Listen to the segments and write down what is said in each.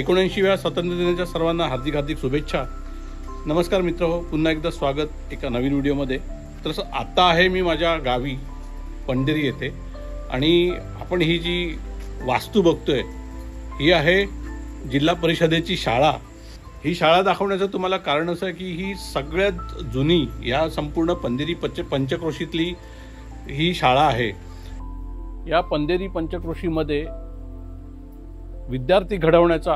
79व्या स्वातंत्र्य दिनाच्या सर्वांना हार्दिक हार्दिक शुभेच्छा। नमस्कार मित्रहो, पुन्हा एकदा स्वागत एका नवीन व्हिडिओमध्ये। तर आता आहे मी माझ्या गावी पंढेरी येथे आणि आपण ही जी वास्तू बघतोय ही आहे जिल्हा परिषदेची शाळा। ही शाळा दाखवण्याचं तुम्हाला कारण असं की ही सगळ्यात जुनी या संपूर्ण पंढेरी पंचक्रोशीतली ही शाळा आहे। या पंढेरी पंचक्रोशीमध्ये विद्यार्थी घडवण्याचा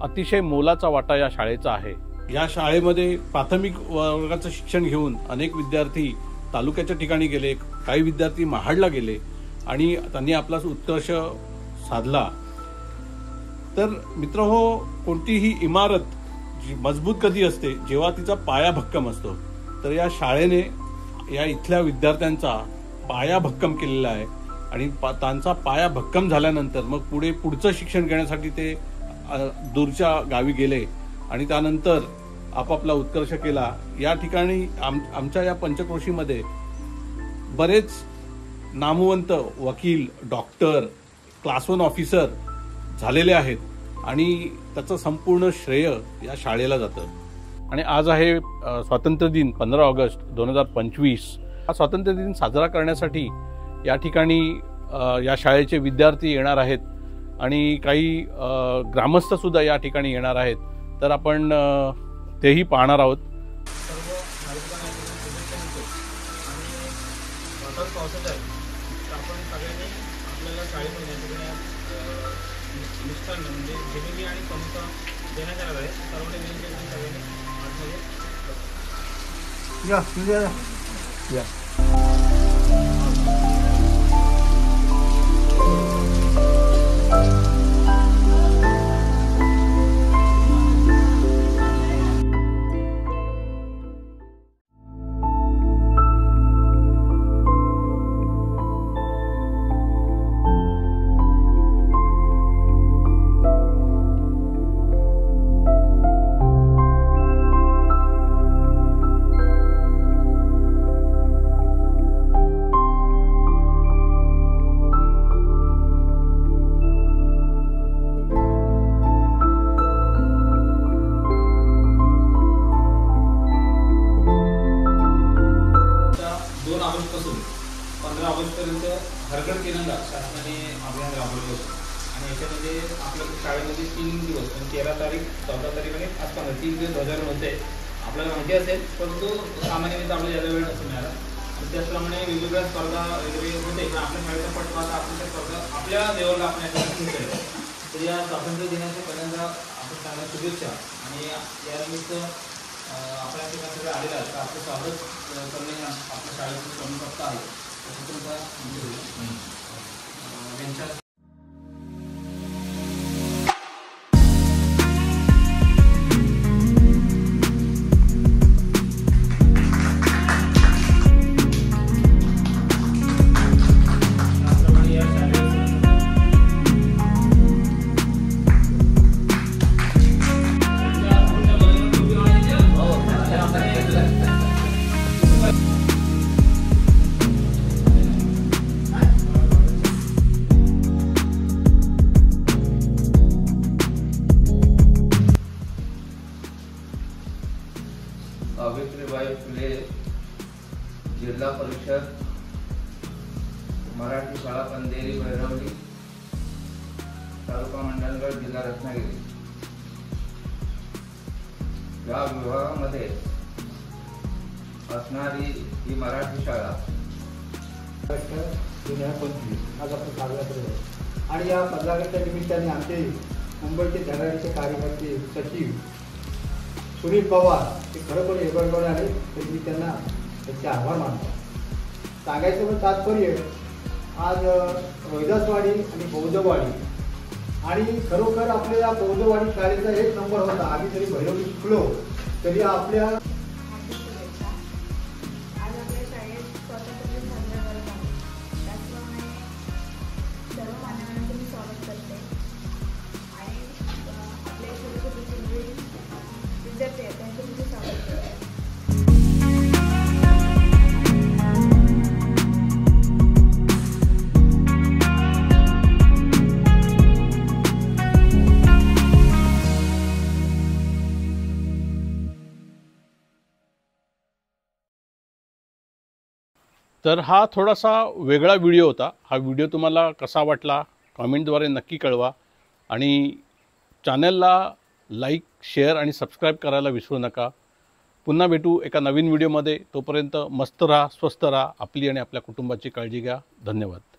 अतिशय मोलाचा वाटा या शाळेचा आहे। या शाळेमध्ये प्राथमिक वर्गाचं शिक्षण घेऊन अनेक विद्यार्थी तालुक्याच्या ठिकाणी गेले, काही विद्यार्थी महाडला गेले आणि त्यांनी आपला उत्कर्ष साधला। तर मित्रहो, कोणतीही इमारत जी मजबूत कधी असते जेव्हा तिचा पाया भक्कम असतो। तर या शाळेने या इथल्या विद्यार्थ्यांचा पाया भक्कम केलेला आहे आणि त्यांचा पाया भक्कम झाल्यानंतर मग पुढचं शिक्षण घेण्यासाठी ते दूरच्या गावी गेले आणि त्यानंतर आपापला उत्कर्ष केला। या ठिकाणी आमच्या या पंचक्रोशीमध्ये बरेच नामवंत वकील, डॉक्टर, क्लास 1 ऑफिसर झालेले आहेत आणि त्याचं संपूर्ण श्रेय या शाळेला जातं। आणि आज आहे स्वातंत्र्य दिन 15 ऑगस्ट 2025। हा स्वातंत्र्य दिन साजरा करण्यासाठी या ठिकाणी या शाळेचे विद्यार्थी येणार आहेत आणि काही ग्रामस्थ सुद्धा या ठिकाणी येणार आहेत। तर आपण तेही पाहणार आहोत। हरकत तिरंगा शासनाने अभियान राबवलं होतं आणि याच्यामध्ये आपल्या शाळेमध्ये 3 दिवस म्हणजे 13 तारीख 14 तारीख आणि 3 दिवस ध्वजारोहण आपल्याला माहिती असेल, परंतु सामान्यतः आपल्याला ज्यादा वेळ नसतो मिळाला। त्याचप्रमाणे वेगवेगळ्या स्पर्धा वगैरे होते पण आपल्या शाळेचा पटवा आपण त्या स्पर्धा आपल्या लेवलला आपण याच्यामध्ये केलं। तर या स्वातंत्र्य दिनाच्या पहिल्यांदा आपण चांगल्या शुभेच्छा आणि यानिमित्त आपण या ठिकाणी सगळं आलेला तर आपलं स्वागत करणे आपल्या शाळेचं प्रमुख हक्क आहे। त्यांच्या सावित्रीबाई फुले जिल्हा परिषद मराठी शाळा पंधेरी भैरवली तालुका मंडणगड जिल्हा रत्नागिरी या विभागामध्ये असणारी ही मराठी शाळा 2025 आज आपण साजरा करतो आणि या 15 ऑगस्टच्या निमित्ताने आमचे मुंबईचे धडाडीचे कार्यकर्ते सचिव सुनील पवार हे खरोखर हेबडकडे आले तर मी त्यांना त्याचे आभार मानतो। सांगायचं पण तात्पर्य आज रोहिदासवाडी आणि बौद्धवाडी आणि खरोखर आपल्या या बौद्धवाडी शाळेचा 1 नंबर होता। आम्ही जरी भैरवली शिकलो तरी आपल्या तर हा थोडासा वेगळा व्हिडिओ होता. हा व्हिडिओ तुम्हाला कसा वाटला कॉमेंटद्वारे नक्की कळवा आणि चॅनलला लाईक, शेअर आणि सबस्क्राईब करायला विसरू नका. पुन्हा भेटू एका नवीन व्हिडिओमध्ये. तोपर्यंत मस्त राहा, स्वस्थ राहा. आपली आणि आपल्या कुटुंबाची काळजी घ्या. धन्यवाद.